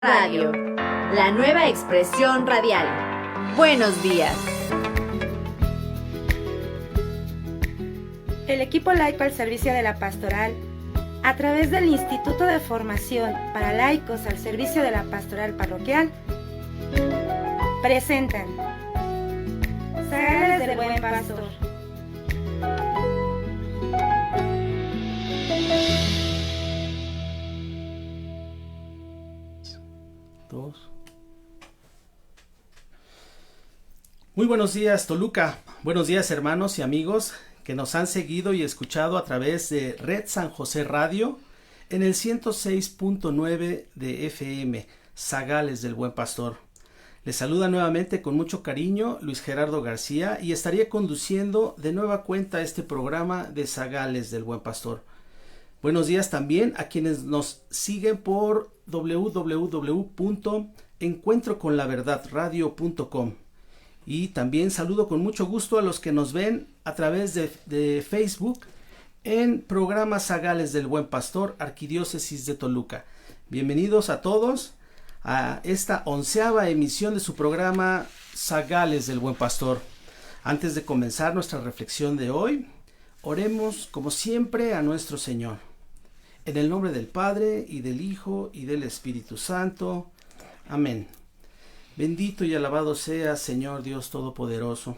Radio, la nueva expresión radial. Buenos días. El equipo laico al servicio de la pastoral, a través del Instituto de Formación para Laicos al servicio de la pastoral parroquial, presentan Zagales del Buen Pastor. Muy buenos días, Toluca. Buenos días, hermanos y amigos que nos han seguido y escuchado a través de Red San José Radio en el 106.9 de FM, Zagales del Buen Pastor. Les saluda nuevamente con mucho cariño Luis Gerardo García y estaré conduciendo de nueva cuenta este programa de Zagales del Buen Pastor. Buenos días también a quienes nos siguen por www.encuentroconlaverdadradio.com. Y también saludo con mucho gusto a los que nos ven a través de Facebook en programa Zagales del Buen Pastor, Arquidiócesis de Toluca. Bienvenidos a todos a esta 11ª emisión de su programa Zagales del Buen Pastor. Antes de comenzar nuestra reflexión de hoy, oremos como siempre a nuestro Señor. En el nombre del Padre, y del Hijo, y del Espíritu Santo. Amén. Bendito y alabado seas, Señor Dios Todopoderoso.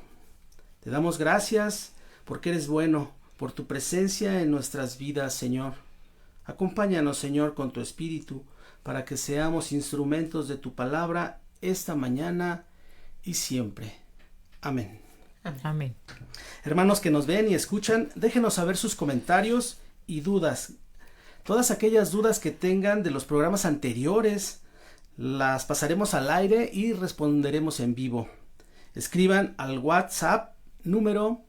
Te damos gracias porque eres bueno, por tu presencia en nuestras vidas, Señor. Acompáñanos, Señor, con tu Espíritu, para que seamos instrumentos de tu palabra esta mañana y siempre. Amén. Amén. Hermanos que nos ven y escuchan, déjenos saber sus comentarios y dudas. Todas aquellas dudas que tengan de los programas anteriores, las pasaremos al aire y responderemos en vivo. Escriban al WhatsApp número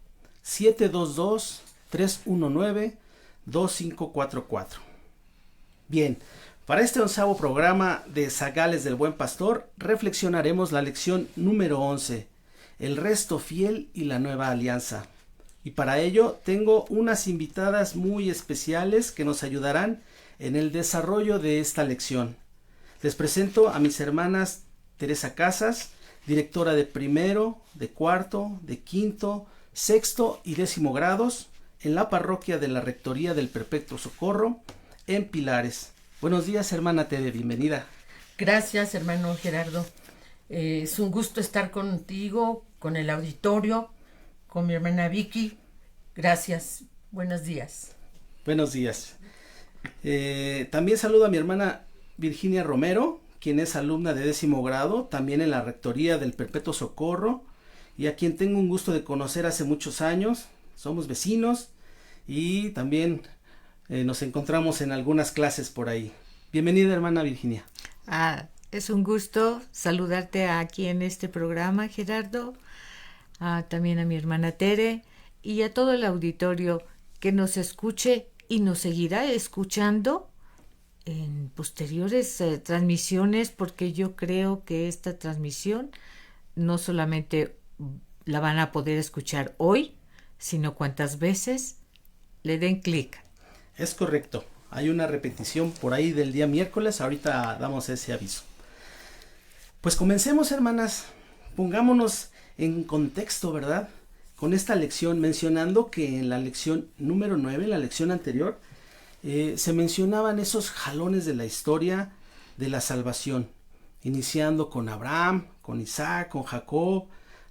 722-319-2544. Bien, para este 11º programa de Zagales del Buen Pastor, reflexionaremos la lección número 11, el resto fiel y la nueva alianza. Y para ello tengo unas invitadas muy especiales que nos ayudarán en el desarrollo de esta lección. Les presento a mis hermanas Teresa Casas, directora de primero, de cuarto, de quinto, sexto y 10º grados en la parroquia de la Rectoría del Perpetuo Socorro en Pilares. Buenos días, hermana Tere, bienvenida. Gracias, hermano Gerardo. Es un gusto estar contigo, con el auditorio, con mi hermana Vicky. Gracias. Buenos días. Buenos días. También saludo a mi hermana Virginia Romero, quien es alumna de 10º grado, también en la Rectoría del Perpetuo Socorro, y a quien tengo un gusto de conocer hace muchos años. Somos vecinos y también nos encontramos en algunas clases por ahí. Bienvenida, hermana Virginia. Es un gusto saludarte aquí en este programa, Gerardo, también a mi hermana Tere y a todo el auditorio que nos escuche y nos seguirá escuchando en posteriores transmisiones, porque yo creo que esta transmisión no solamente la van a poder escuchar hoy, sino cuantas veces le den clic. Es correcto, hay una repetición por ahí del día miércoles, ahorita damos ese aviso. Pues comencemos, hermanas, pongámonos en contexto, ¿verdad? Con esta lección, mencionando que en la lección número 9, la lección anterior, se mencionaban esos jalones de la historia de la salvación, iniciando con Abraham, con Isaac, con Jacob,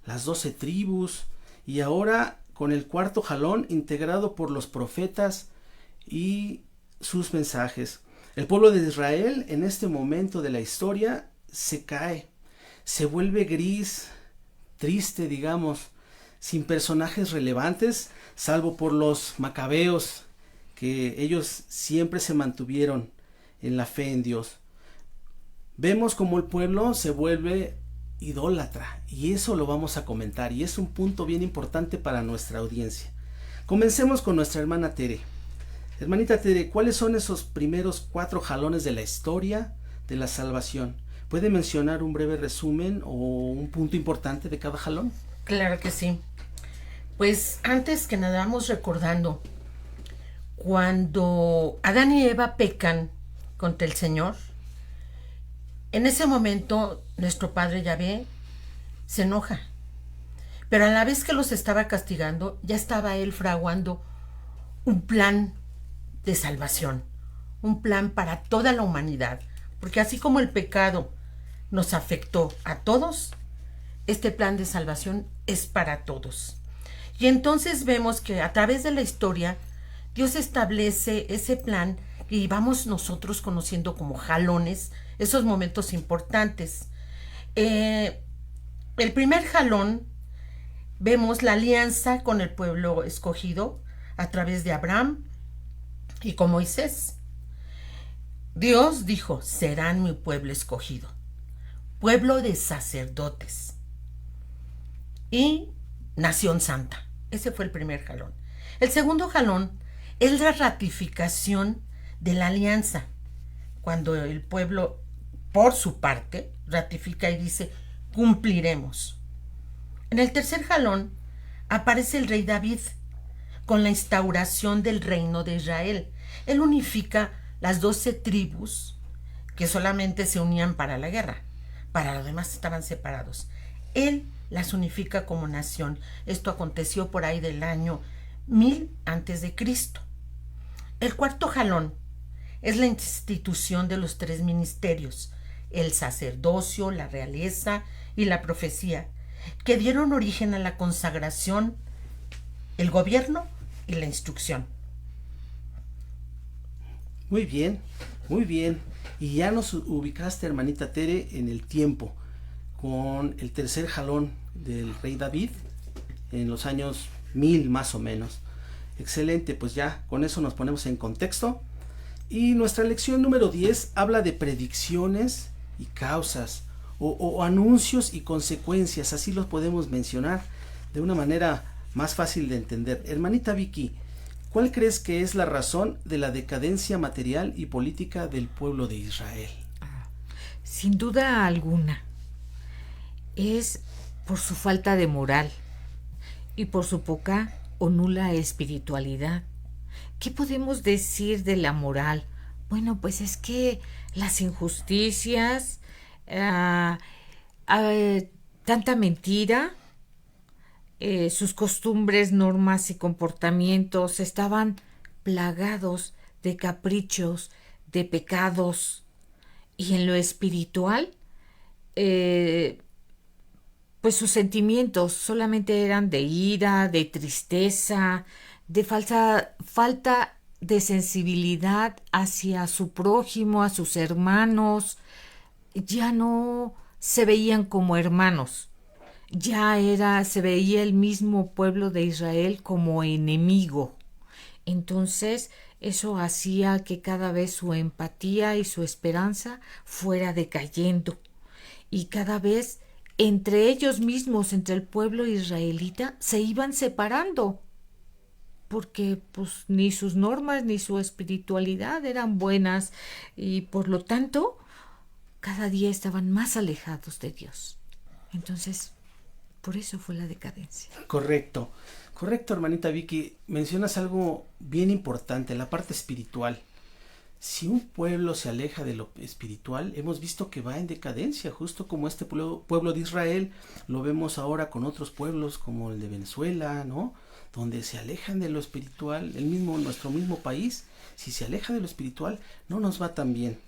las 12 tribus, y ahora con el cuarto jalón integrado por los profetas y sus mensajes. El pueblo de Israel en este momento de la historia se cae, se vuelve gris, triste, digamos, sin personajes relevantes, salvo por los macabeos, que ellos siempre se mantuvieron en la fe en Dios. Vemos como el pueblo se vuelve idólatra, y eso lo vamos a comentar, y es un punto bien importante para nuestra audiencia. Comencemos con nuestra hermana Tere. Hermanita Tere, ¿cuáles son esos primeros 4 jalones de la historia de la salvación? ¿Puede mencionar un breve resumen o un punto importante de cada jalón? Claro que sí. Pues antes que nada vamos recordando cuando Adán y Eva pecan contra el Señor, En ese momento, nuestro Padre Yahvé se enoja. Pero a la vez que los estaba castigando, ya estaba él fraguando un plan de salvación, un plan para toda la humanidad. Porque así como el pecado nos afectó a todos, este plan de salvación es para todos. Y entonces vemos que a través de la historia, Dios establece ese plan y vamos nosotros conociendo como jalones esos momentos importantes. El primer jalón, vemos la alianza con el pueblo escogido a través de Abraham y con Moisés. Dios dijo, serán mi pueblo escogido, pueblo de sacerdotes y nación santa. Ese fue el primer jalón. El segundo jalón es la ratificación de la alianza, cuando el pueblo, por su parte, ratifica y dice, cumpliremos. En el tercer jalón aparece el rey David con la instauración del reino de Israel. Él unifica las 12 tribus que solamente se unían para la guerra. Para lo demás estaban separados. Él las unifica como nación. Esto aconteció por ahí del año 1000 a.C. El cuarto jalón es la institución de los 3 ministerios, el sacerdocio, la realeza y la profecía, que dieron origen a la consagración, el gobierno y la instrucción. Muy bien, muy bien. Y ya nos ubicaste, hermanita Tere, en el tiempo, con el tercer jalón del rey David, en los años 1000 más o menos. Excelente, pues ya con eso nos ponemos en contexto. Y nuestra lección número 10 habla de predicciones y causas, o anuncios y consecuencias, así los podemos mencionar de una manera más fácil de entender. Hermanita Vicky, ¿cuál crees que es la razón de la decadencia material y política del pueblo de Israel? Sin duda alguna, es por su falta de moral y por su poca o nula espiritualidad. ¿Qué podemos decir de la moral? Bueno, pues es que las injusticias, tanta mentira, sus costumbres, normas y comportamientos estaban plagados de caprichos, de pecados. Y en lo espiritual, pues sus sentimientos solamente eran de ira, de tristeza, de falta de sensibilidad hacia su prójimo, a sus hermanos. Ya no se veían como hermanos. Se veía el mismo pueblo de Israel como enemigo. Entonces, eso hacía que cada vez su empatía y su esperanza fuera decayendo. Y cada vez entre ellos mismos, entre el pueblo israelita, se iban separando. Porque pues ni sus normas ni su espiritualidad eran buenas y por lo tanto cada día estaban más alejados de Dios. Entonces, por eso fue la decadencia. Correcto, hermanita Vicky. Mencionas algo bien importante, la parte espiritual. Si un pueblo se aleja de lo espiritual, hemos visto que va en decadencia, justo como este pueblo de Israel. Lo vemos ahora con otros pueblos como el de Venezuela, ¿no? Donde se alejan de lo espiritual. Nuestro mismo país, si se aleja de lo espiritual, no nos va tan bien.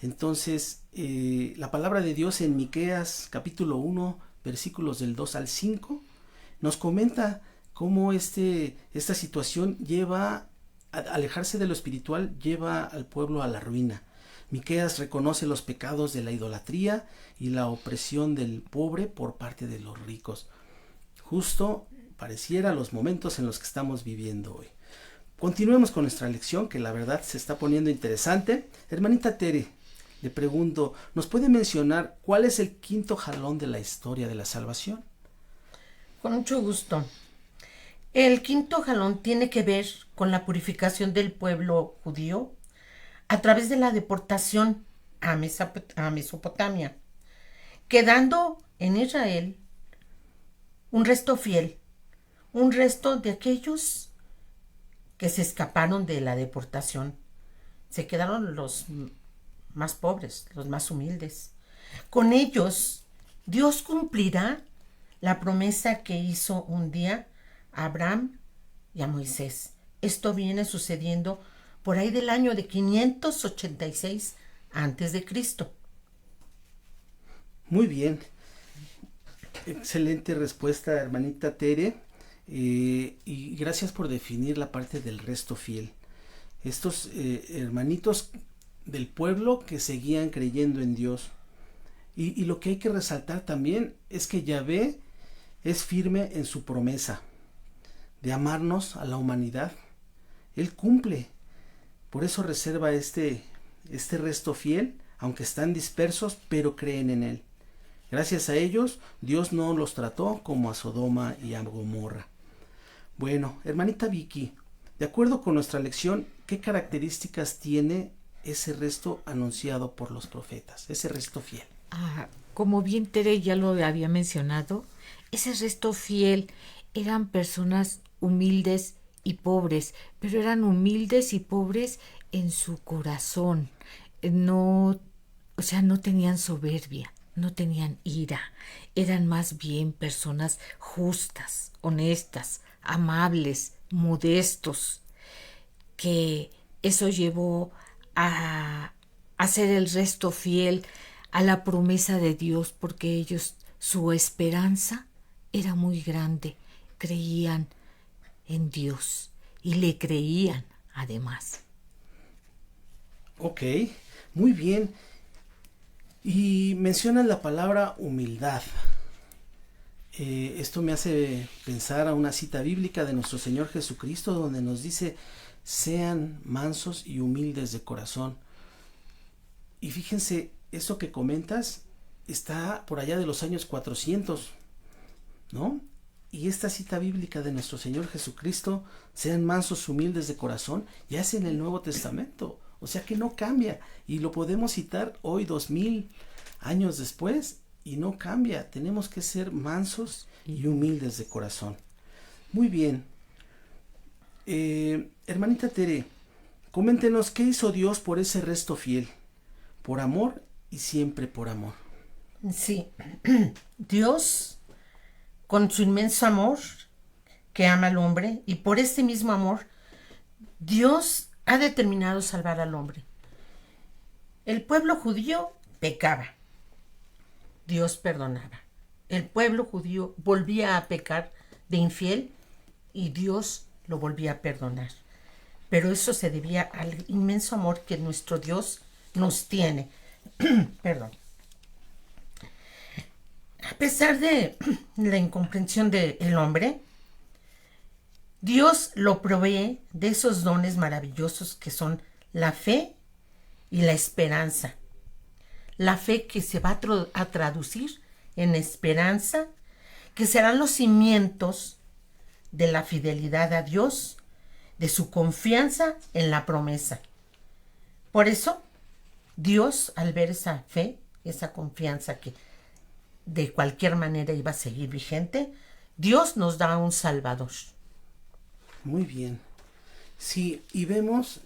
Entonces, la palabra de Dios en Miqueas capítulo 1, versículos del 2 al 5, nos comenta cómo esta situación lleva a alejarse de lo espiritual, lleva al pueblo a la ruina. Miqueas reconoce los pecados de la idolatría y la opresión del pobre por parte de los ricos. Justo pareciera los momentos en los que estamos viviendo hoy. Continuemos con nuestra lección, que la verdad se está poniendo interesante. Hermanita Tere, le pregunto, ¿nos puede mencionar cuál es el quinto jalón de la historia de la salvación? Con mucho gusto. El quinto jalón tiene que ver con la purificación del pueblo judío a través de la deportación a Mesopotamia, quedando en Israel un resto fiel, un resto de aquellos que se escaparon de la deportación. Se quedaron los más pobres, los más humildes. Con ellos, Dios cumplirá la promesa que hizo un día a Abraham y a Moisés. Esto viene sucediendo por ahí del año de 586 antes de Cristo. Muy bien. Excelente respuesta, hermanita Tere. Y gracias por definir la parte del resto fiel. Estos hermanitos del pueblo que seguían creyendo en Dios. Y lo que hay que resaltar también es que Yahvé es firme en su promesa de amarnos a la humanidad. Él cumple. Por eso reserva este resto fiel, aunque están dispersos, pero creen en Él. Gracias a ellos, Dios no los trató como a Sodoma y a Gomorra. Bueno, hermanita Vicky, de acuerdo con nuestra lección, ¿qué características tiene ese resto anunciado por los profetas, ese resto fiel? Como bien Tere ya lo había mencionado, ese resto fiel eran personas humildes y pobres, pero eran humildes y pobres en su corazón. No tenían soberbia, no tenían ira, eran más bien personas justas, honestas, amables, modestos, que eso llevó a hacer el resto fiel a la promesa de Dios, porque ellos, su esperanza era muy grande, creían en Dios y le creían además. Ok, muy bien. Y mencionas la palabra humildad. Esto me hace pensar a una cita bíblica de nuestro Señor Jesucristo, donde nos dice: sean mansos y humildes de corazón. Y fíjense, eso que comentas está por allá de los años 400, ¿no? Y esta cita bíblica de nuestro Señor Jesucristo, sean mansos, humildes de corazón, ya es en el Nuevo Testamento. O sea que no cambia. Y lo podemos citar hoy, 2000 años después, y no cambia. Tenemos que ser mansos y humildes de corazón. Muy bien. Hermanita Tere, coméntenos qué hizo Dios por ese resto fiel. Por amor y siempre por amor. Sí, Dios, con su inmenso amor que ama al hombre, y por este mismo amor, Dios ha determinado salvar al hombre. El pueblo judío pecaba, Dios perdonaba. El pueblo judío volvía a pecar de infiel y Dios lo volvía a perdonar. Pero eso se debía al inmenso amor que nuestro Dios nos tiene. Perdón. A pesar de la incomprensión del hombre, Dios lo provee de esos dones maravillosos que son la fe y la esperanza. La fe que se va a traducir en esperanza, que serán los cimientos de la fidelidad a Dios, de su confianza en la promesa. Por eso, Dios, al ver esa fe, esa confianza que de cualquier manera iba a seguir vigente, Dios nos da un Salvador. Muy bien. Sí, y vemos,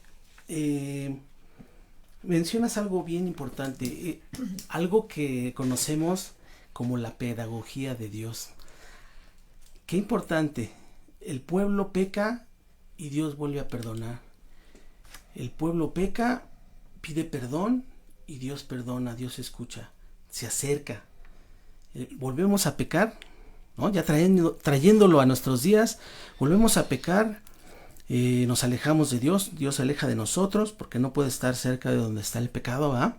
mencionas algo bien importante, algo que conocemos como la pedagogía de Dios. Qué importante. El pueblo peca y Dios vuelve a perdonar. El pueblo peca, pide perdón y Dios perdona, Dios escucha, se acerca. Volvemos a pecar, ¿no? Ya trayéndolo a nuestros días, volvemos a pecar, nos alejamos de Dios, Dios se aleja de nosotros porque no puede estar cerca de donde está el pecado, ¿verdad?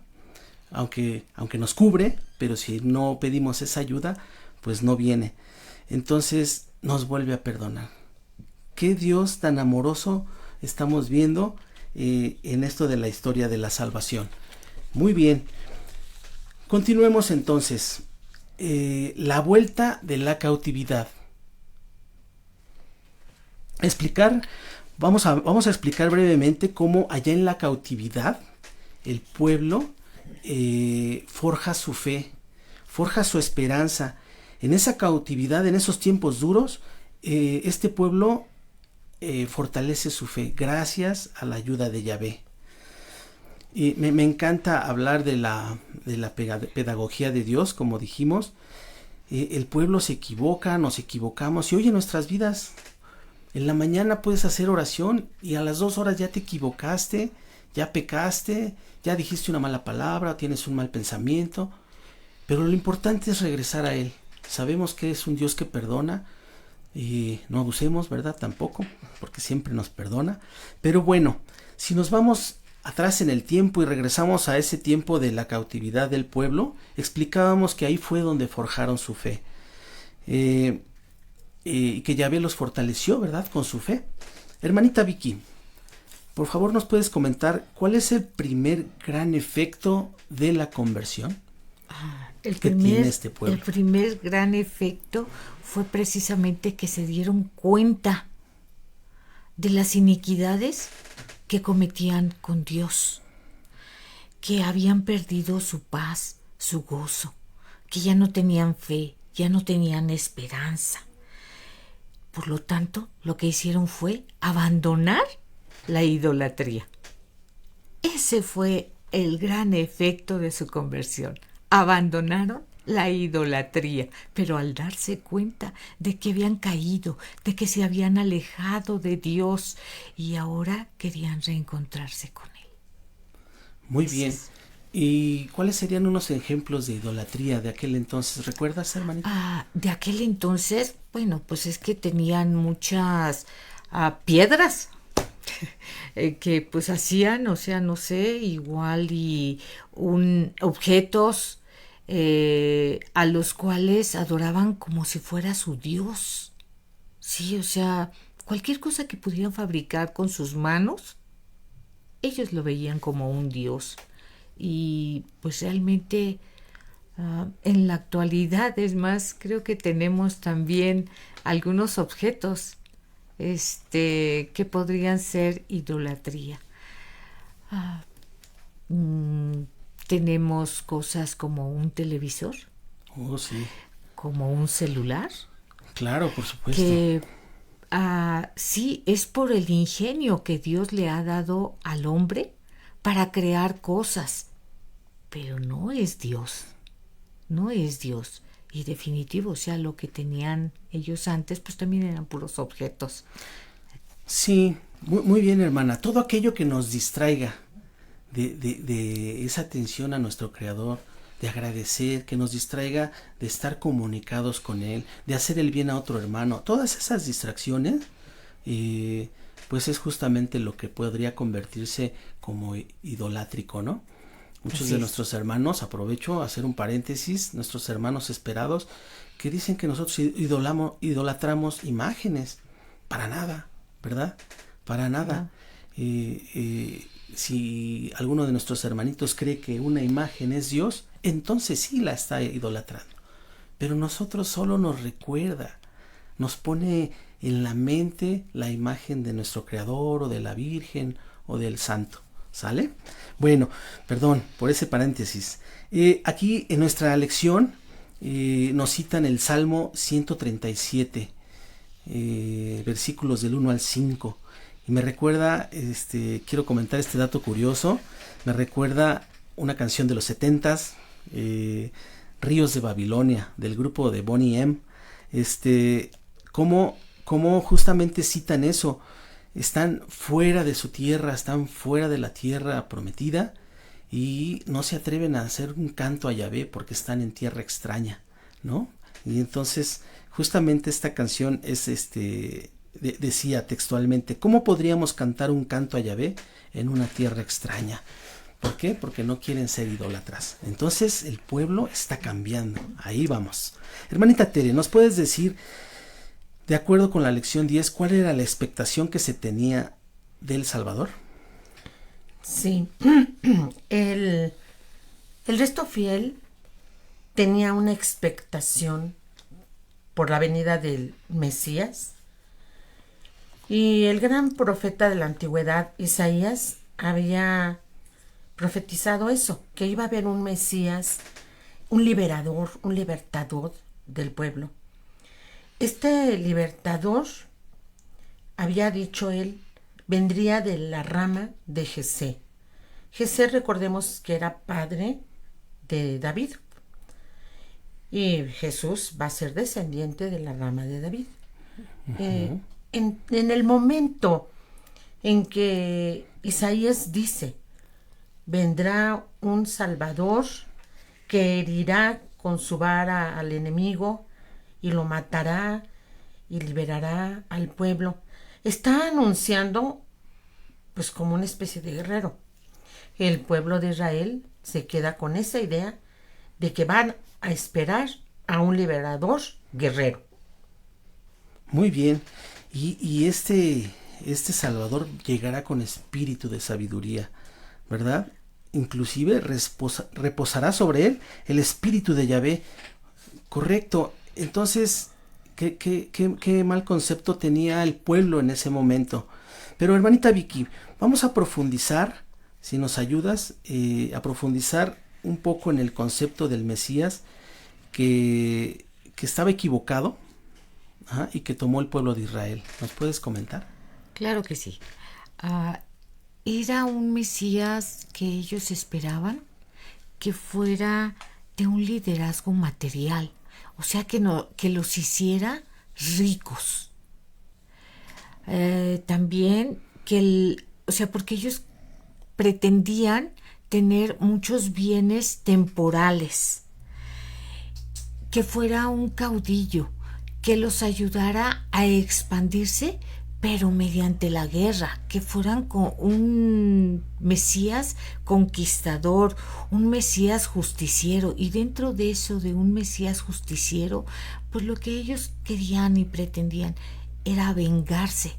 Aunque nos cubre, pero si no pedimos esa ayuda, pues no viene. Entonces nos vuelve a perdonar. Qué Dios tan amoroso estamos viendo en esto de la historia de la salvación. Muy bien. Continuemos entonces. La vuelta de la cautividad. Vamos a explicar brevemente cómo allá en la cautividad el pueblo forja su fe, forja su esperanza. En esa cautividad, en esos tiempos duros, este pueblo fortalece su fe gracias a la ayuda de Yahvé. Y me encanta hablar de la pedagogía de Dios, como dijimos. El pueblo se equivoca, nos equivocamos, y hoy en nuestras vidas, en la mañana puedes hacer oración y a las 2 horas ya te equivocaste, ya pecaste, ya dijiste una mala palabra, tienes un mal pensamiento, pero lo importante es regresar a Él. Sabemos que es un Dios que perdona, y no abusemos, ¿verdad? Tampoco, porque siempre nos perdona. Pero bueno, si nos vamos atrás en el tiempo y regresamos a ese tiempo de la cautividad del pueblo, explicábamos que ahí fue donde forjaron su fe. Y que Yahvé los fortaleció, ¿verdad? Con su fe. Hermanita Vicky, por favor, ¿nos puedes comentar cuál es el primer gran efecto de la conversión que tiene este pueblo? El primer gran efecto fue precisamente que se dieron cuenta de las iniquidades que cometían con Dios, que habían perdido su paz, su gozo, que ya no tenían fe, ya no tenían esperanza. Por lo tanto, lo que hicieron fue abandonar la idolatría. Ese fue el gran efecto de su conversión. Abandonaron la idolatría, pero al darse cuenta de que habían caído, de que se habían alejado de Dios y ahora querían reencontrarse con Él. Muy bien. ¿Y cuáles serían unos ejemplos de idolatría de aquel entonces? ¿Recuerdas, hermanita? De aquel entonces, bueno, pues es que tenían muchas piedras que pues hacían, o sea, no sé, igual y objetos a los cuales adoraban como si fuera su Dios. Sí, o sea, cualquier cosa que pudieran fabricar con sus manos, ellos lo veían como un Dios. Y pues realmente en la actualidad, es más, creo que tenemos también algunos objetos que podrían ser idolatría. Tenemos cosas como un televisor, Oh, sí. como un celular, Claro, por supuesto. que sí, es por el ingenio que Dios le ha dado al hombre para crear cosas, pero no es Dios, no es Dios. Y definitivo, o sea, lo que tenían ellos antes, pues también eran puros objetos. Sí, muy bien, hermana. Todo aquello que nos distraiga de esa atención a nuestro Creador, de agradecer, que nos distraiga de estar comunicados con Él, de hacer el bien a otro hermano, todas esas distracciones, pues es justamente lo que podría convertirse como idolátrico, ¿no? Muchos de nuestros hermanos, aprovecho a hacer un paréntesis, nuestros hermanos esperados, que dicen que nosotros idolatramos imágenes. Para nada, ¿verdad? Para nada. Si alguno de nuestros hermanitos cree que una imagen es Dios, entonces sí la está idolatrando. Pero nosotros solo nos recuerda, nos pone en la mente la imagen de nuestro Creador o de la Virgen o del Santo. ¿Sale? Bueno, perdón por ese paréntesis. Aquí en nuestra lección nos citan el Salmo 137, versículos del 1 al 5. Y me recuerda, quiero comentar este dato curioso, me recuerda una canción de los 70s, Ríos de Babilonia, del grupo de Boney M. Cómo justamente citan eso. Están fuera de su tierra, están fuera de la tierra prometida y no se atreven a hacer un canto a Yahvé porque están en tierra extraña, ¿no? Y entonces justamente esta canción es decía textualmente, ¿cómo podríamos cantar un canto a Yahvé en una tierra extraña? ¿Por qué? Porque no quieren ser idólatras. Entonces el pueblo está cambiando. Ahí vamos. Hermanita Tere, ¿nos puedes decir, de acuerdo con la lección 10, cuál era la expectación que se tenía del Salvador? Sí, el resto fiel tenía una expectación por la venida del Mesías, y el gran profeta de la antigüedad, Isaías, había profetizado eso, que iba a haber un Mesías, un liberador, un libertador del pueblo. Este libertador, había dicho él, vendría de la rama de Jesé. Jesé, recordemos que era padre de David. Y Jesús va a ser descendiente de la rama de David. En el momento en que Isaías dice, vendrá un Salvador que herirá con su vara al enemigo y lo matará y liberará al pueblo, está anunciando pues como una especie de guerrero. El pueblo de Israel se queda con esa idea de que van a esperar a un liberador guerrero. Muy bien. Y este Salvador llegará con espíritu de sabiduría, ¿verdad? Inclusive reposará sobre él el espíritu de Yahvé. Correcto. Entonces, qué mal concepto tenía el pueblo en ese momento. Pero hermanita Vicky, vamos a profundizar, si nos ayudas, a profundizar un poco en el concepto del Mesías que estaba equivocado, y que tomó el pueblo de Israel. ¿Nos puedes comentar? Claro que sí. Era un Mesías que ellos esperaban que fuera de un liderazgo material, o sea, que los hiciera ricos. También porque ellos pretendían tener muchos bienes temporales, que fuera un caudillo, que los ayudara a expandirse, pero mediante la guerra, que fueran con un Mesías conquistador, un Mesías justiciero. Y dentro de eso, de un Mesías justiciero, pues lo que ellos querían y pretendían era vengarse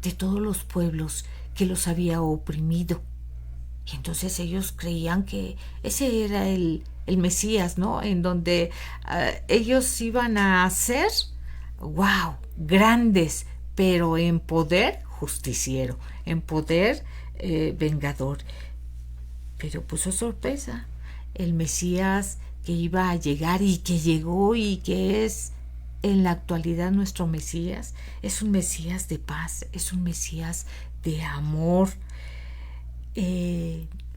de todos los pueblos que los había oprimido. Y entonces ellos creían que ese era el Mesías, ¿no? En donde ellos iban a ser, wow, grandes, pero en poder justiciero, en poder vengador. Pero puso sorpresa. El Mesías que iba a llegar y que llegó y que es en la actualidad nuestro Mesías, es un Mesías de paz, es un Mesías de amor.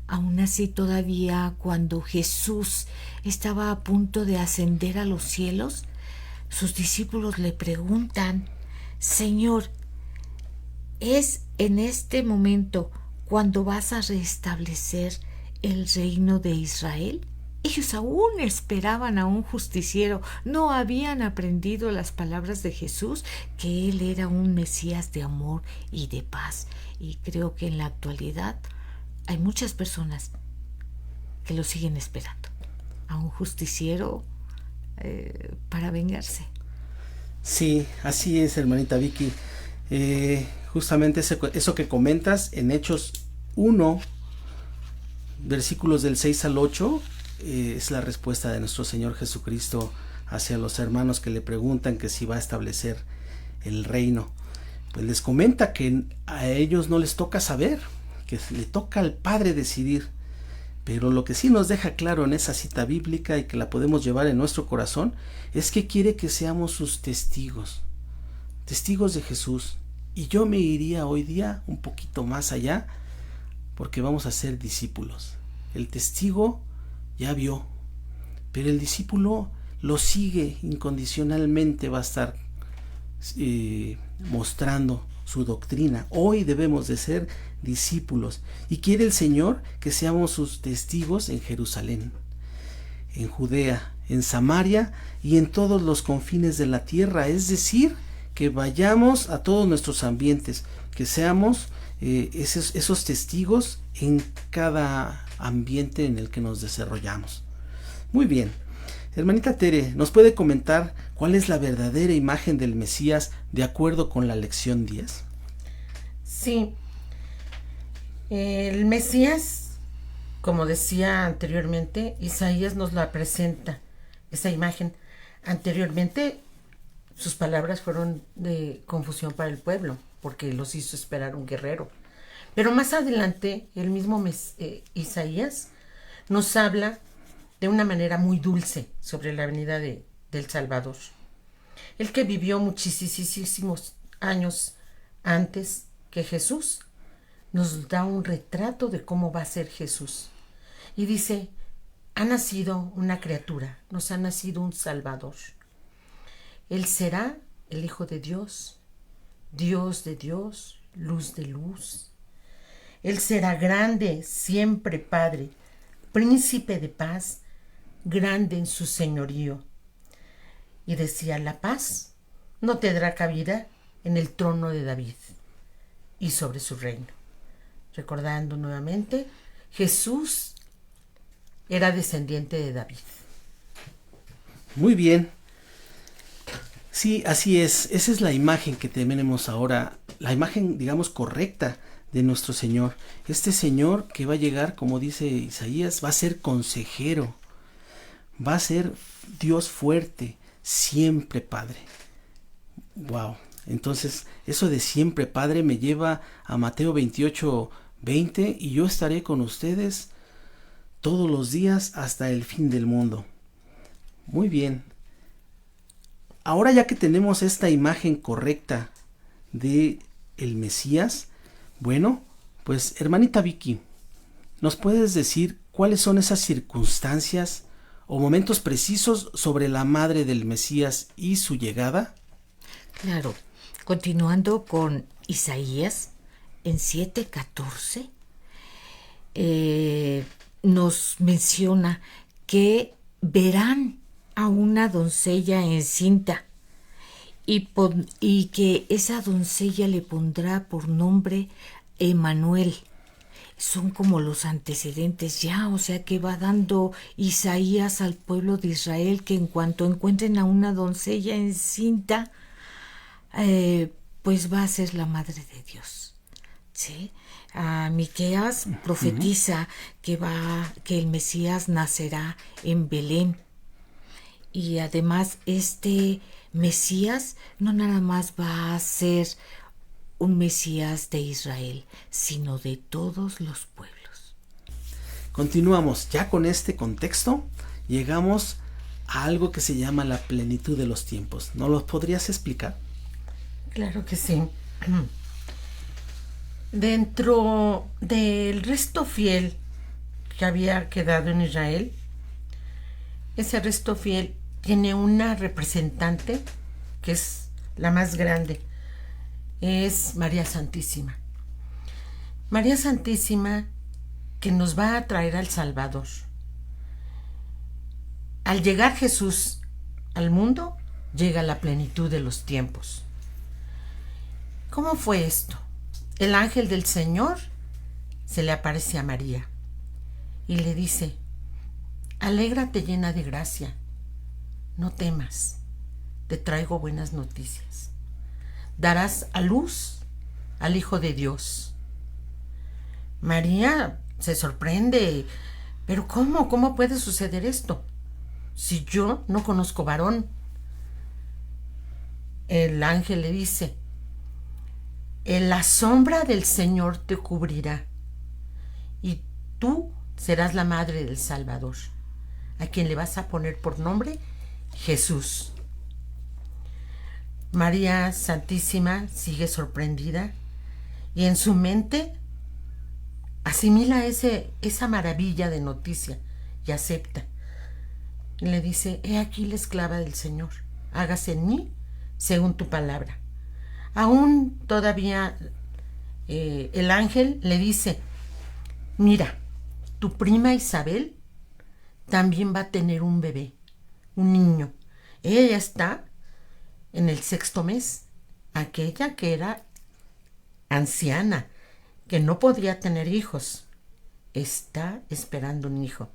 Aún así, todavía cuando Jesús estaba a punto de ascender a los cielos, sus discípulos le preguntan: Señor, ¿es en este momento cuando vas a restablecer el reino de Israel? Ellos aún esperaban a un justiciero, no habían aprendido las palabras de Jesús, que Él era un Mesías de amor y de paz. Y creo que en la actualidad hay muchas personas que lo siguen esperando, a un justiciero para vengarse. Sí, así es, hermanita Vicky. Justamente eso que comentas en Hechos 1, versículos del 6 al 8, es la respuesta de nuestro Señor Jesucristo hacia los hermanos que le preguntan que si va a establecer el reino. Pues les comenta que a ellos no les toca saber, que le toca al Padre decidir. Pero lo que sí nos deja claro en esa cita bíblica y que la podemos llevar en nuestro corazón es que quiere que seamos sus testigos de Jesús. Y yo me iría hoy día un poquito más allá, porque vamos a ser discípulos. El testigo ya vio, pero el discípulo lo sigue incondicionalmente, va a estar mostrando su doctrina. Hoy debemos de ser discípulos y quiere el Señor que seamos sus testigos en Jerusalén, en Judea, en Samaria y en todos los confines de la tierra. Es decir, que vayamos a todos nuestros ambientes, que seamos esos testigos en cada ambiente en el que nos desarrollamos. Muy bien, hermanita Tere, ¿nos puede comentar cuál es la verdadera imagen del Mesías de acuerdo con la lección 10? Sí, el Mesías, como decía anteriormente, Isaías nos la presenta, esa imagen. Anteriormente, sus palabras fueron de confusión para el pueblo, porque los hizo esperar un guerrero. Pero más adelante, el mismo Isaías nos habla de una manera muy dulce sobre la venida del Salvador. El que vivió muchísimos años antes que Jesús, nos da un retrato de cómo va a ser Jesús. Y dice, ha nacido una criatura, nos ha nacido un Salvador. Él será el Hijo de Dios, Dios de Dios, luz de luz. Él será grande, siempre Padre, príncipe de paz, grande en su señorío. Y decía, la paz no tendrá cabida en el trono de David y sobre su reino. Recordando nuevamente, Jesús era descendiente de David. Muy bien. Sí, así es. Esa es la imagen que tenemos ahora, la imagen, digamos, correcta de nuestro Señor. Este Señor que va a llegar, como dice Isaías, va a ser consejero, va a ser Dios fuerte, siempre Padre. Wow. Entonces, eso de siempre Padre me lleva a Mateo 28:20, y yo estaré con ustedes todos los días hasta el fin del mundo. Muy bien. Ahora, ya que tenemos esta imagen correcta de el Mesías, bueno, pues hermanita Vicky, ¿nos puedes decir cuáles son esas circunstancias o momentos precisos sobre la madre del Mesías y su llegada? Claro, continuando con Isaías, en 7:14, nos menciona que verán a una doncella encinta y que esa doncella le pondrá por nombre Emmanuel. Son como los antecedentes ya, o sea que va dando Isaías al pueblo de Israel que en cuanto encuentren a una doncella encinta, pues va a ser la madre de Dios, ¿sí? Miqueas profetiza que el Mesías nacerá en Belén. Y además este Mesías no nada más va a ser un Mesías de Israel, sino de todos los pueblos. Continuamos, ya con este contexto, llegamos a algo que se llama la plenitud de los tiempos. ¿Nos lo podrías explicar? Claro que sí. Dentro del resto fiel que había quedado en Israel, ese resto fiel tiene una representante que es la más grande, es María Santísima. María Santísima que nos va a traer al Salvador. Al llegar Jesús al mundo, llega la plenitud de los tiempos. ¿Cómo fue esto? El ángel del Señor se le aparece a María y le dice, alégrate llena de gracia, no temas, te traigo buenas noticias. Darás a luz al Hijo de Dios. María se sorprende, pero ¿cómo puede suceder esto? Si yo no conozco varón. El ángel le dice, en la sombra del Señor te cubrirá y tú serás la madre del Salvador, a quien le vas a poner por nombre Jesús. María Santísima sigue sorprendida y en su mente asimila esa maravilla de noticia y acepta. Y le dice, he aquí la esclava del Señor, hágase en mí según tu palabra. Aún todavía el ángel le dice, mira, tu prima Isabel también va a tener un bebé, un niño. Ella está en el 6º mes, aquella que era anciana, que no podría tener hijos, está esperando un hijo.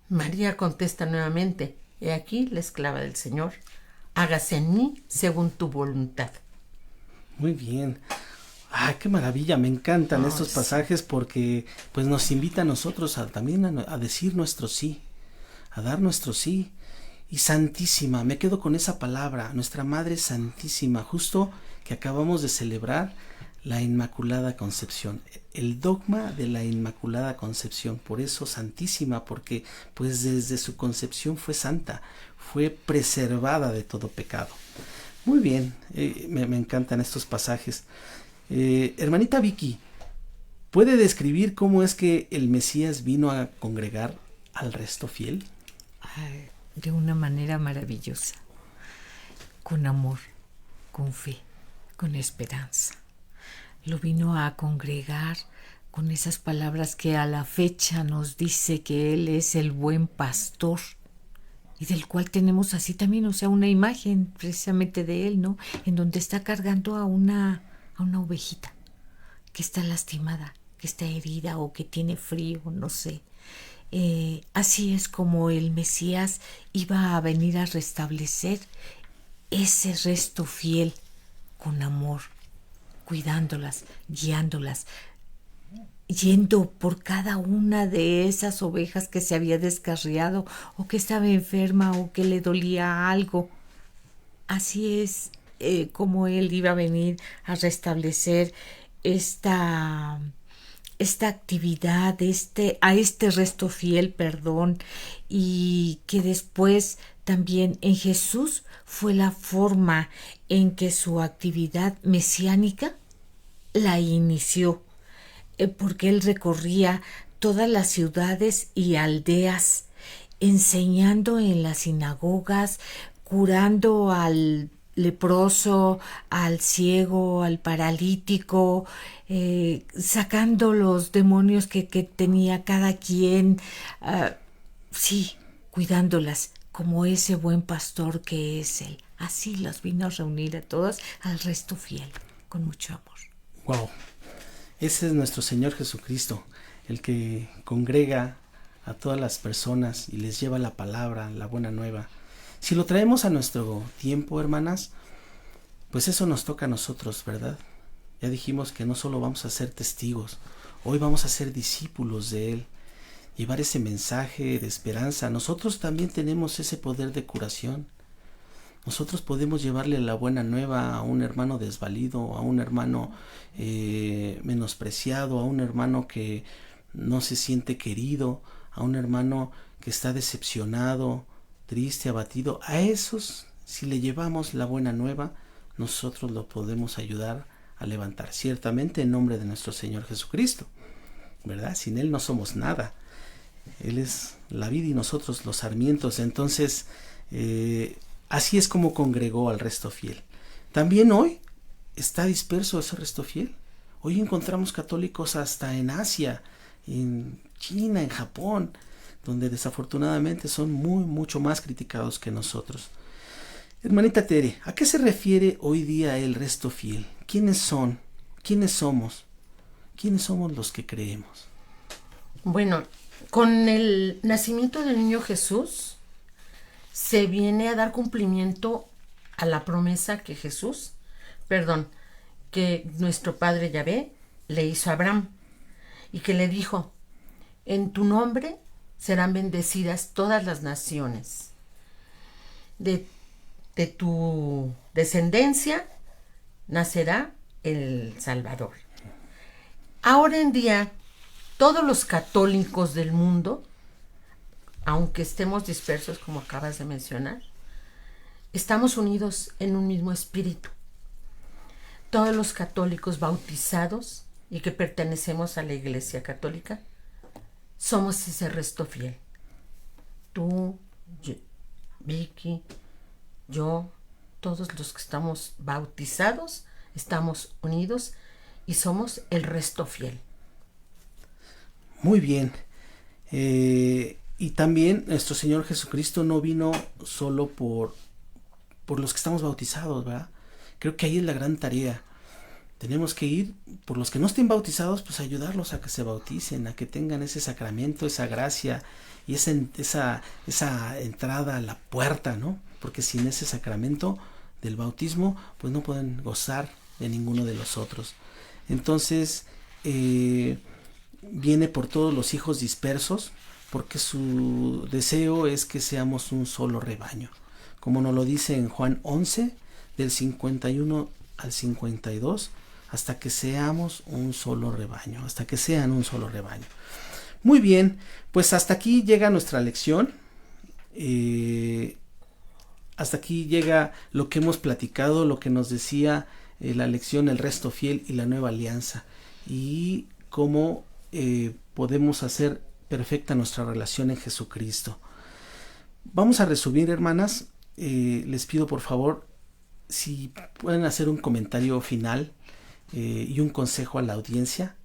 María contesta nuevamente, he aquí la esclava del Señor, hágase en mí según tu voluntad. Muy bien. Qué maravilla, me encantan estos pasajes porque pues nos invita a nosotros también a decir nuestro sí, a dar nuestro sí. Y Santísima, me quedo con esa palabra, nuestra Madre Santísima, justo que acabamos de celebrar la Inmaculada Concepción, el dogma de la Inmaculada Concepción, por eso Santísima, porque pues desde su concepción fue santa, fue preservada de todo pecado. Muy bien, me encantan estos pasajes. Hermanita Vicky, ¿puede describir cómo es que el Mesías vino a congregar al resto fiel? De una manera maravillosa, con amor, con fe, con esperanza. Lo vino a congregar con esas palabras que a la fecha nos dice que Él es el buen pastor, y del cual tenemos así también, o sea, una imagen precisamente de Él, ¿no? En donde está cargando a una ovejita que está lastimada, que está herida o que tiene frío, no sé. Así es como el Mesías iba a venir a restablecer ese resto fiel con amor, cuidándolas, guiándolas, yendo por cada una de esas ovejas que se había descarriado o que estaba enferma o que le dolía algo. Así es como él iba a venir a restablecer esta actividad, a este resto fiel, y que después también en Jesús fue la forma en que su actividad mesiánica la inició, porque él recorría todas las ciudades y aldeas, enseñando en las sinagogas, curando al leproso, al ciego, al paralítico, sacando los demonios que tenía cada quien, sí, cuidándolas como ese buen pastor que es él. Así las vino a reunir a todas, al resto fiel, con mucho amor. Wow, ese es nuestro Señor Jesucristo, el que congrega a todas las personas y les lleva la palabra, la buena nueva. Si lo traemos a nuestro tiempo, hermanas, pues eso nos toca a nosotros, ¿verdad? Ya dijimos que no solo vamos a ser testigos, hoy vamos a ser discípulos de Él, llevar ese mensaje de esperanza. Nosotros también tenemos ese poder de curación. Nosotros podemos llevarle la buena nueva a un hermano desvalido, a un hermano menospreciado, a un hermano que no se siente querido, a un hermano que está decepcionado, triste, abatido. A esos, si le llevamos la buena nueva, nosotros lo podemos ayudar a levantar, ciertamente en nombre de nuestro Señor Jesucristo, ¿verdad? Sin Él no somos nada. Él es la vid y nosotros los sarmientos. Entonces, así es como congregó al resto fiel. También hoy está disperso ese resto fiel. Hoy encontramos católicos hasta en Asia, en China, en Japón, donde desafortunadamente son mucho más criticados que nosotros. Hermanita Tere, ¿a qué se refiere hoy día el resto fiel? ¿Quiénes son? ¿Quiénes somos? ¿Quiénes somos los que creemos? Bueno, con el nacimiento del niño Jesús se viene a dar cumplimiento a la promesa que que nuestro padre Yahvé le hizo a Abraham, y que le dijo: en tu nombre serán bendecidas todas las naciones. De tu descendencia nacerá el Salvador. Ahora en día, todos los católicos del mundo, aunque estemos dispersos, como acabas de mencionar, estamos unidos en un mismo espíritu. Todos los católicos bautizados y que pertenecemos a la Iglesia Católica somos ese resto fiel. Tú, Vicky, yo, todos los que estamos bautizados, estamos unidos y somos el resto fiel. Muy bien. Y también nuestro Señor Jesucristo no vino solo por los que estamos bautizados, ¿verdad? Creo que ahí es la gran tarea. Tenemos que ir por los que no estén bautizados, pues ayudarlos a que se bauticen, a que tengan ese sacramento, esa gracia y esa entrada a la puerta, ¿no? Porque sin ese sacramento del bautismo, pues no pueden gozar de ninguno de los otros. Entonces, viene por todos los hijos dispersos, porque su deseo es que seamos un solo rebaño. Como nos lo dice en Juan 11, del 51 al 52, hasta que seamos un solo rebaño, hasta que sean un solo rebaño. Muy bien, pues hasta aquí llega nuestra lección. Hasta aquí llega lo que hemos platicado, lo que nos decía la lección El resto fiel y la nueva alianza, y cómo podemos hacer perfecta nuestra relación en Jesucristo. Vamos a resumir, hermanas. Les pido por favor si pueden hacer un comentario final y un consejo a la audiencia.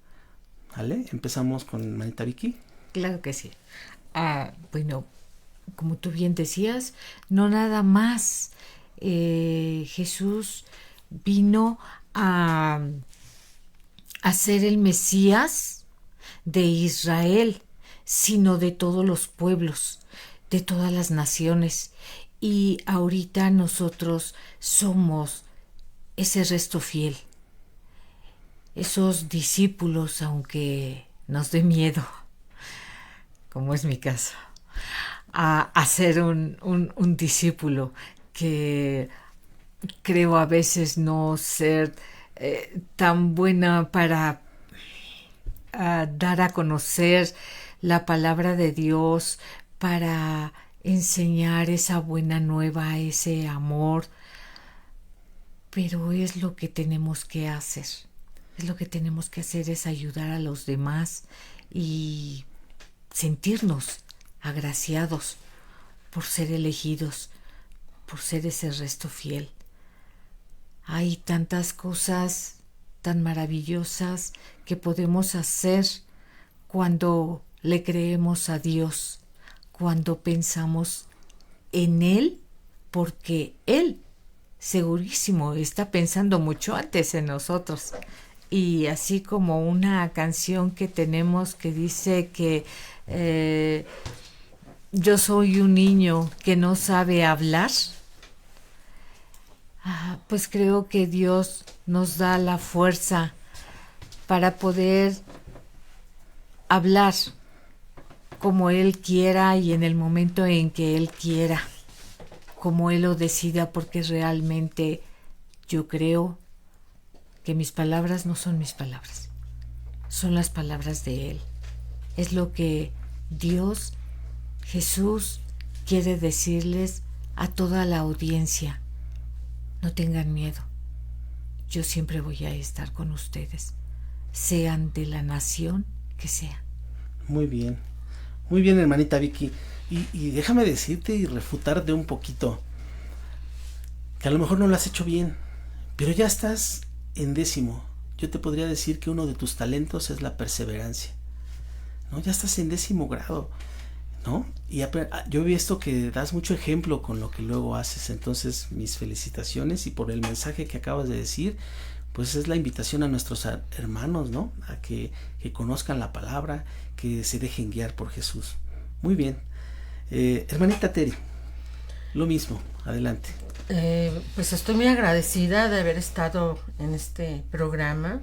¿Vale? Empezamos con hermanita Vicky. Claro que sí. Bueno, como tú bien decías, no nada más Jesús vino a ser el Mesías de Israel, sino de todos los pueblos, de todas las naciones. Y ahorita nosotros somos ese resto fiel, esos discípulos, aunque nos dé miedo, como es mi caso, a ser un discípulo, que creo a veces no ser tan buena para dar a conocer la palabra de Dios, para enseñar esa buena nueva, ese amor, pero es lo que tenemos que hacer. Es lo que tenemos que hacer, es ayudar a los demás y sentirnos agraciados por ser elegidos, por ser ese resto fiel. Hay tantas cosas tan maravillosas que podemos hacer cuando le creemos a Dios, cuando pensamos en Él, porque Él segurísimo está pensando mucho antes en nosotros. Y así como una canción que tenemos que dice que yo soy un niño que no sabe hablar, pues creo que Dios nos da la fuerza para poder hablar como Él quiera y en el momento en que Él quiera, como Él lo decida, porque realmente yo creo que mis palabras no son mis palabras, son las palabras de Él. Es lo que Dios, Jesús, quiere decirles a toda la audiencia. No tengan miedo, yo siempre voy a estar con ustedes, sean de la nación que sean. Muy bien, hermanita Vicky. Y déjame decirte y refutarte un poquito, que a lo mejor no lo has hecho bien, pero ya estás en 10º. Yo te podría decir que uno de tus talentos es la perseverancia, ¿no? Ya estás en 10º grado, ¿no? Y yo he visto que das mucho ejemplo con lo que luego haces. Entonces, mis felicitaciones, y por el mensaje que acabas de decir, pues es la invitación a nuestros hermanos, ¿no? A que conozcan la palabra, que se dejen guiar por Jesús. Muy bien. Hermanita Tere, lo mismo, adelante. Pues estoy muy agradecida de haber estado en este programa,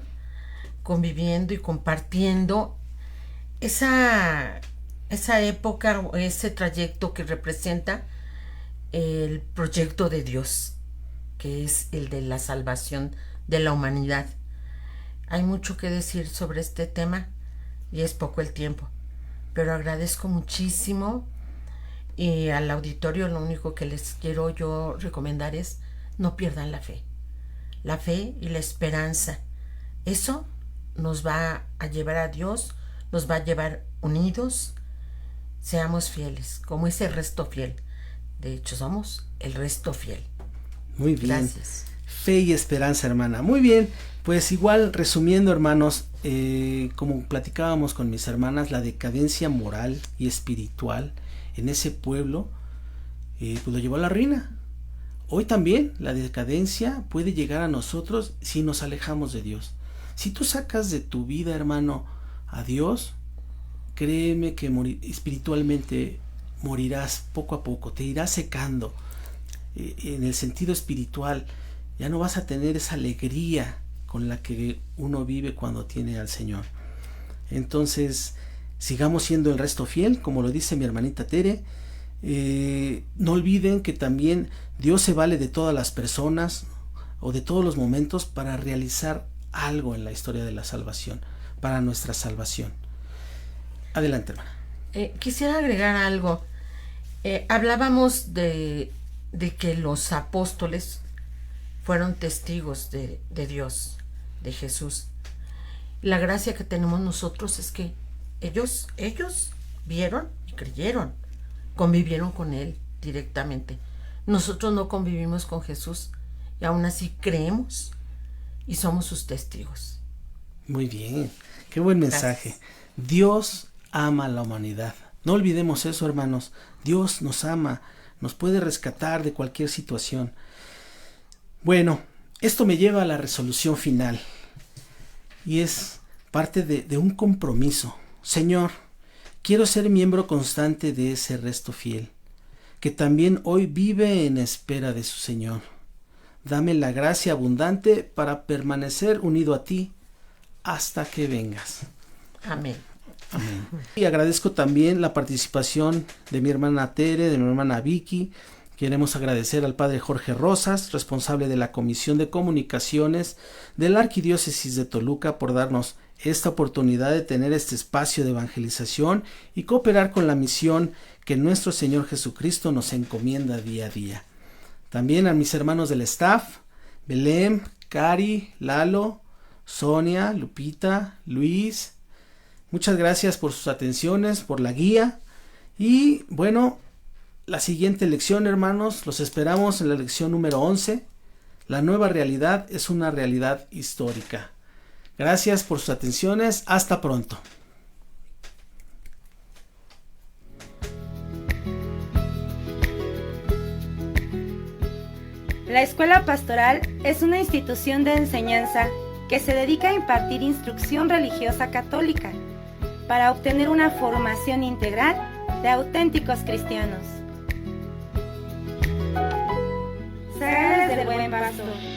conviviendo y compartiendo esa época o ese trayecto que representa el proyecto de Dios, que es el de la salvación de la humanidad. Hay mucho que decir sobre este tema y es poco el tiempo, pero agradezco muchísimo. Y al auditorio lo único que les quiero yo recomendar es no pierdan la fe y la esperanza. Eso nos va a llevar a Dios, nos va a llevar unidos. Seamos fieles, como ese resto fiel. De hecho, somos el resto fiel. Muy bien. Gracias. Fe y esperanza, hermana. Muy bien, pues igual resumiendo, hermanos, como platicábamos con mis hermanas, la decadencia moral y espiritual en ese pueblo pues lo llevó a la ruina. Hoy también la decadencia puede llegar a nosotros si nos alejamos de Dios. Si tú sacas de tu vida, hermano, a Dios, créeme que espiritualmente morirás poco a poco, te irás secando en el sentido espiritual. Ya no vas a tener esa alegría con la que uno vive cuando tiene al Señor. Entonces, sigamos siendo el resto fiel, como lo dice mi hermanita Tere. No olviden que también Dios se vale de todas las personas o de todos los momentos para realizar algo en la historia de la salvación, para nuestra salvación. Adelante, hermana. Quisiera agregar algo. Hablábamos de que los apóstoles fueron testigos de Dios, de Jesús. La gracia que tenemos nosotros es que ellos vieron y creyeron, convivieron con Él directamente. Nosotros no convivimos con Jesús y aún así creemos y somos sus testigos. Muy bien, qué buen mensaje. Gracias. Dios ama a la humanidad. No olvidemos eso, hermanos. Dios nos ama, nos puede rescatar de cualquier situación. Bueno, esto me lleva a la resolución final y es parte de un compromiso. Señor, quiero ser miembro constante de ese resto fiel, que también hoy vive en espera de su Señor. Dame la gracia abundante para permanecer unido a ti hasta que vengas. Amén. Amén. Y agradezco también la participación de mi hermana Tere, de mi hermana Vicky. Queremos agradecer al padre Jorge Rosas, responsable de la Comisión de Comunicaciones de la Arquidiócesis de Toluca, por darnos esta oportunidad de tener este espacio de evangelización y cooperar con la misión que nuestro Señor Jesucristo nos encomienda día a día. También a mis hermanos del staff, Belém, Cari, Lalo, Sonia, Lupita, Luis. Muchas gracias por sus atenciones, por la guía. Y bueno, la siguiente lección, hermanos, los esperamos en la lección número 11. La nueva realidad es una realidad histórica. Gracias por sus atenciones. Hasta pronto. La Escuela Pastoral es una institución de enseñanza que se dedica a impartir instrucción religiosa católica para obtener una formación integral de auténticos cristianos. Sagales del Buen Pastor.